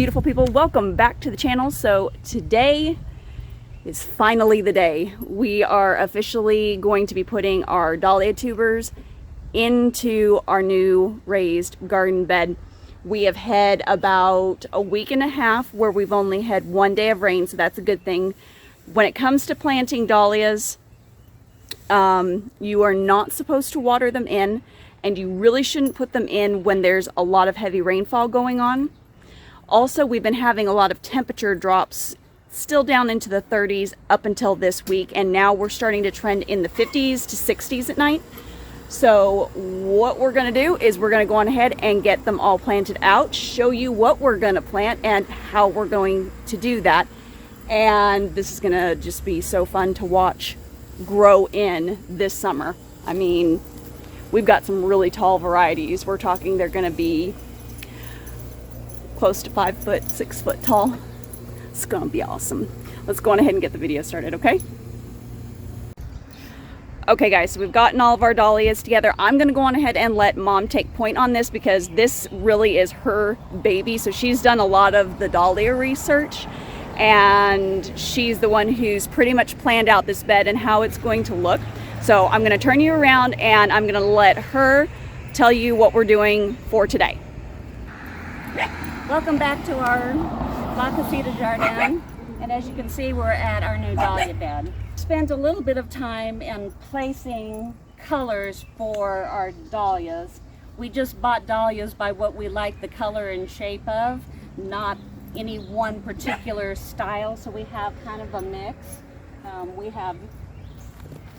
beautiful people, welcome back to the channel. So today is finally the day. We are officially going to be putting our Dahlia tubers into our new raised garden bed. We have had about a week and a half where we've only had one day of rain, so that's a good thing. When it comes to planting dahlias, you are not supposed to water them in, and you really shouldn't put them in when there's a lot of heavy rainfall going on. Also, we've been having a lot of temperature drops, still down into the 30s up until this week, and now we're starting to trend in the 50s to 60s at night. So what we're going to do is we're going to go on ahead and get them all planted out, show you what we're going to plant and how we're going to do that. And this is going to just be so fun to watch grow in this summer. I mean, we've got some really tall varieties. We're talking they're going to be close to 5 foot, 6 foot tall. It's going to be awesome. Let's go on ahead and get the video started, okay? Okay guys, so we've gotten all of our dahlias together. I'm going to go on ahead and let Mom take point on this because this really is her baby. So she's done a lot of the dahlia research, and she's the one who's pretty much planned out this bed and how it's going to look. So I'm going to turn you around and I'm going to let her tell you what we're doing for today. Welcome back to our La Casita Jardin, and as you can see, we're at our new dahlia bed. Spent a little bit of time in placing colors for our dahlias. We just bought dahlias by what we like the color and shape of, not any one particular style, so we have kind of a mix. We have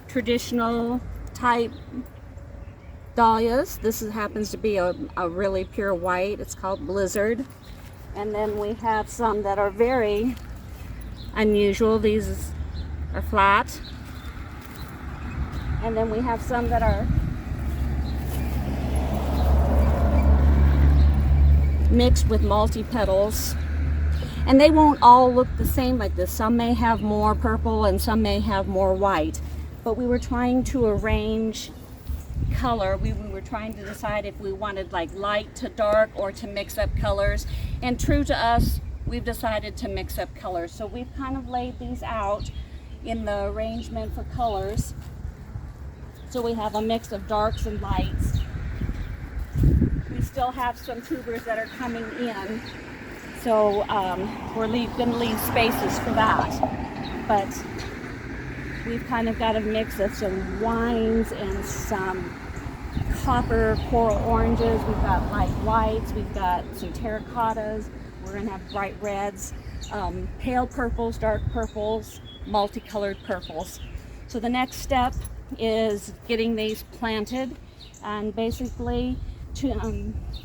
traditional type dahlias. This happens to be a really pure white. It's called Blizzard. And then we have some that are very unusual. These are flat. And then we have some that are mixed with multi-petals. And they won't all look the same like this. Some may have more purple and some may have more white. But we were trying to arrange color. We were trying to decide if we wanted like light to dark or to mix up colors. And true to us, we've decided to mix up colors. So we've kind of laid these out in the arrangement for colors. So we have a mix of darks and lights. We still have some tubers that are coming in. So we're going to leave spaces for that. But we've kind of got a mix of some wines and some copper coral oranges. We've got light whites. We've got some terracottas. We're going to have bright reds, pale purples, dark purples, multicolored purples. So the next step is getting these planted, and basically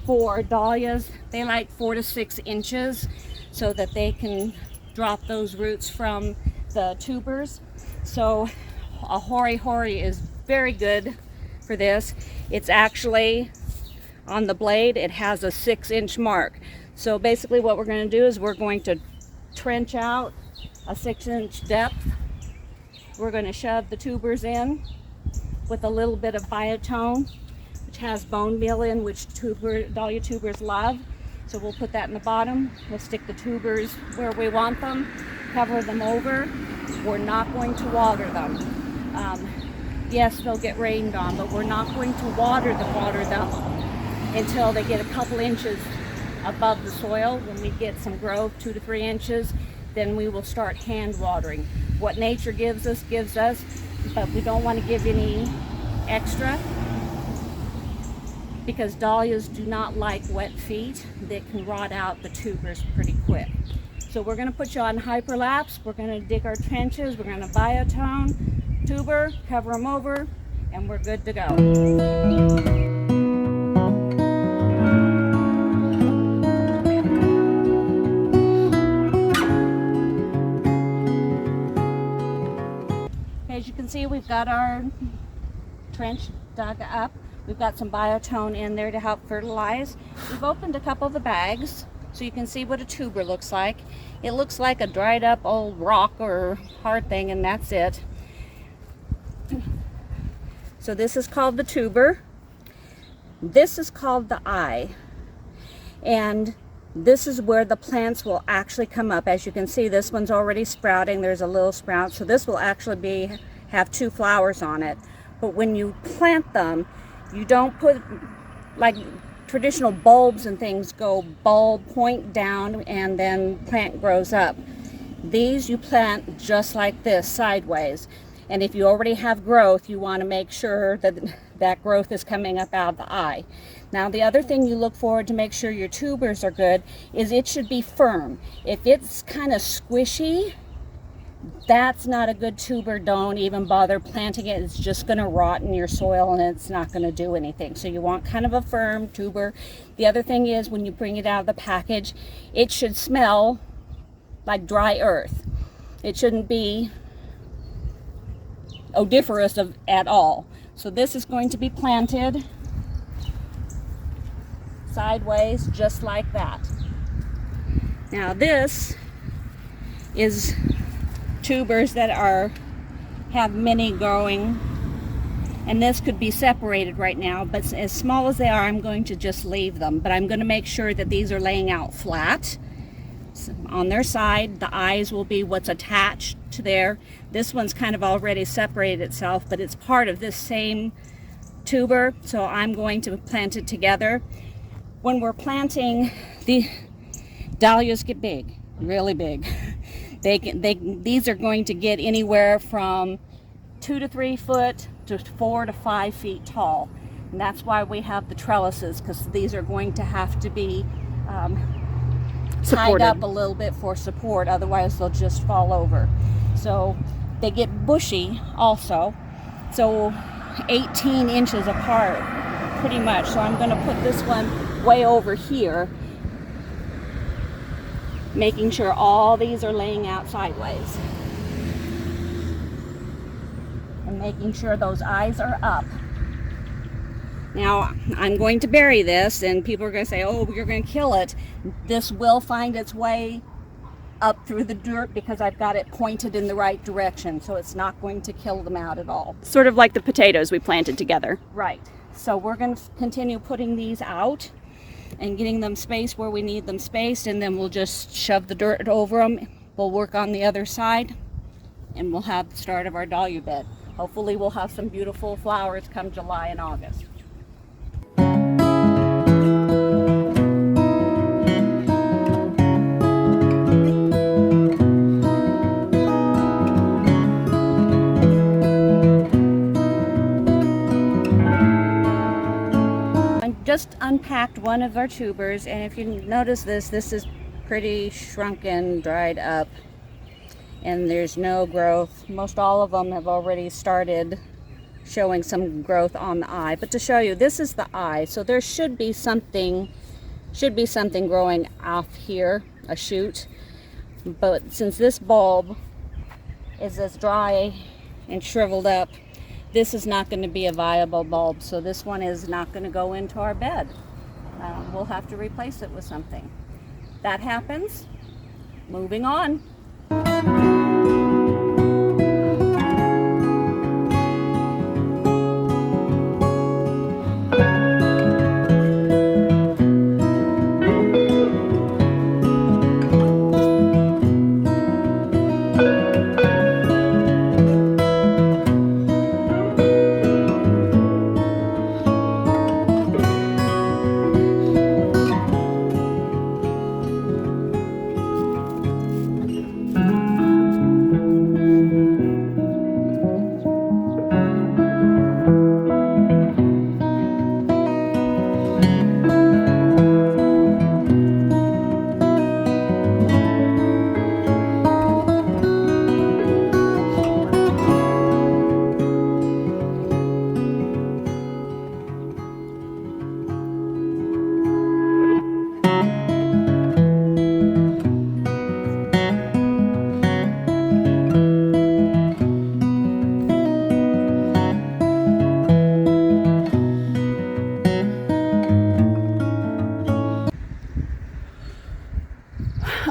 for dahlias, they like 4 to 6 inches so that they can drop those roots from the tubers. So a hori is very good for this. It's actually on the blade, it has a 6-inch mark. So basically what we're going to do is we're going to trench out a 6-inch depth. We're going to shove the tubers in with a little bit of biotone, which has bone meal in, which dahlia tubers love. So we'll put that in the bottom. We'll stick the tubers where we want them, cover them over. We're not going to water them. Yes, they'll get rained on, but we're not going to water them until they get a couple inches above the soil. When we get some growth, 2 to 3 inches, then we will start hand watering. What nature gives us, but we don't want to give any extra because dahlias do not like wet feet. They can rot out the tubers pretty quick. So we're going to put you on hyperlapse. We're going to dig our trenches. We're going to biotone, tuber, cover them over, and we're good to go. As you can see, we've got our trench dug up. We've got some biotone in there to help fertilize. We've opened a couple of the bags so you can see what a tuber looks like. It looks like a dried up old rock or hard thing, and that's it. So this is called the tuber. This is called the eye. And this is where the plants will actually come up. As you can see, this one's already sprouting. There's a little sprout, so this will actually have 2 flowers on it. But when you plant them, you don't put, like traditional bulbs and things go bulb, point down, and then plant grows up. These you plant just like this, sideways. And if you already have growth, you want to make sure that that growth is coming up out of the eye. Now, the other thing you look for to make sure your tubers are good is it should be firm. If it's kind of squishy, that's not a good tuber. Don't even bother planting it. It's just going to rot in your soil and it's not going to do anything. So you want kind of a firm tuber. The other thing is, when you bring it out of the package, it should smell like dry earth. It shouldn't be odoriferous at all. So this is going to be planted sideways, just like that. Now this is tubers that have many growing, and this could be separated right now, but as small as they are, I'm going to just leave them. But I'm going to make sure that these are laying out flat on their side. The eyes will be what's attached to there. This one's kind of already separated itself, but it's part of this same tuber, so I'm going to plant it together. When we're planting, the dahlias get big, really big. These are going to get anywhere from 2 to 3 foot to 4 to 5 feet tall, and that's why we have the trellises, because these are going to have to be tied up a little bit for support, otherwise they'll just fall over. So they get bushy also, so 18 inches apart pretty much. So I'm going to put this one way over here, making sure all these are laying out sideways and making sure those eyes are up. Now, I'm going to bury this, and people are going to say, oh, you're going to kill it. This will find its way up through the dirt because I've got it pointed in the right direction, so it's not going to kill them out at all. Sort of like the potatoes we planted together. Right. So we're going to continue putting these out and getting them spaced where we need them spaced, and then we'll just shove the dirt over them. We'll work on the other side, and we'll have the start of our dahlia bed. Hopefully we'll have some beautiful flowers come July and August. Just unpacked one of our tubers, and if you notice this is pretty shrunken, dried up, and there's no growth. Most all of them have already started showing some growth on the eye, but to show you, this is the eye, so there should be something growing off here, a shoot. But since this bulb is as dry and shriveled up, this is not going to be a viable bulb, so this one is not going to go into our bed. We'll have to replace it with something. That happens. Moving on.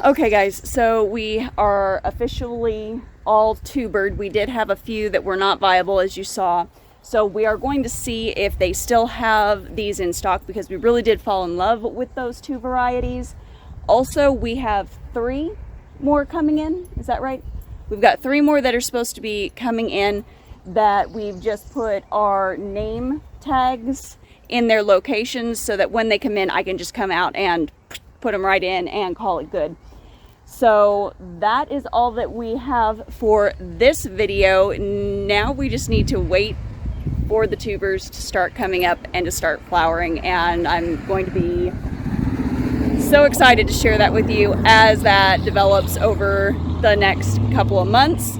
Okay guys, so we are officially all tubered. We did have a few that were not viable, as you saw. So we are going to see if they still have these in stock, because we really did fall in love with those two varieties. Also, we have 3 more coming in. Is that right? We've got 3 more that are supposed to be coming in that we've just put our name tags in their locations so that when they come in, I can just come out and put them right in and call it good. So that is all that we have for this video. Now we just need to wait for the tubers to start coming up and to start flowering, and I'm going to be so excited to share that with you as that develops over the next couple of months.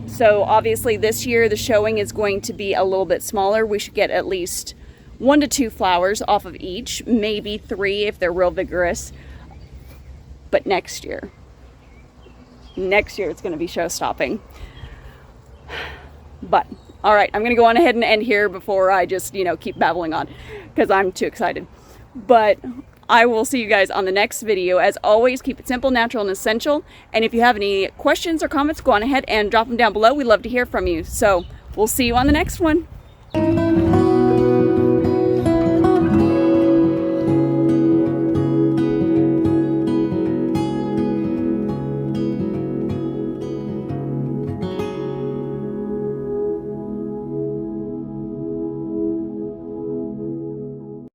So obviously this year the showing is going to be a little bit smaller. We should get at least 1 to 2 flowers off of each, maybe 3 if they're real vigorous. But next year it's going to be show stopping. But all right, I'm going to go on ahead and end here before I just, keep babbling on because I'm too excited. But I will see you guys on the next video. As always, keep it simple, natural, and essential. And if you have any questions or comments, go on ahead and drop them down below. We'd love to hear from you. So we'll see you on the next one.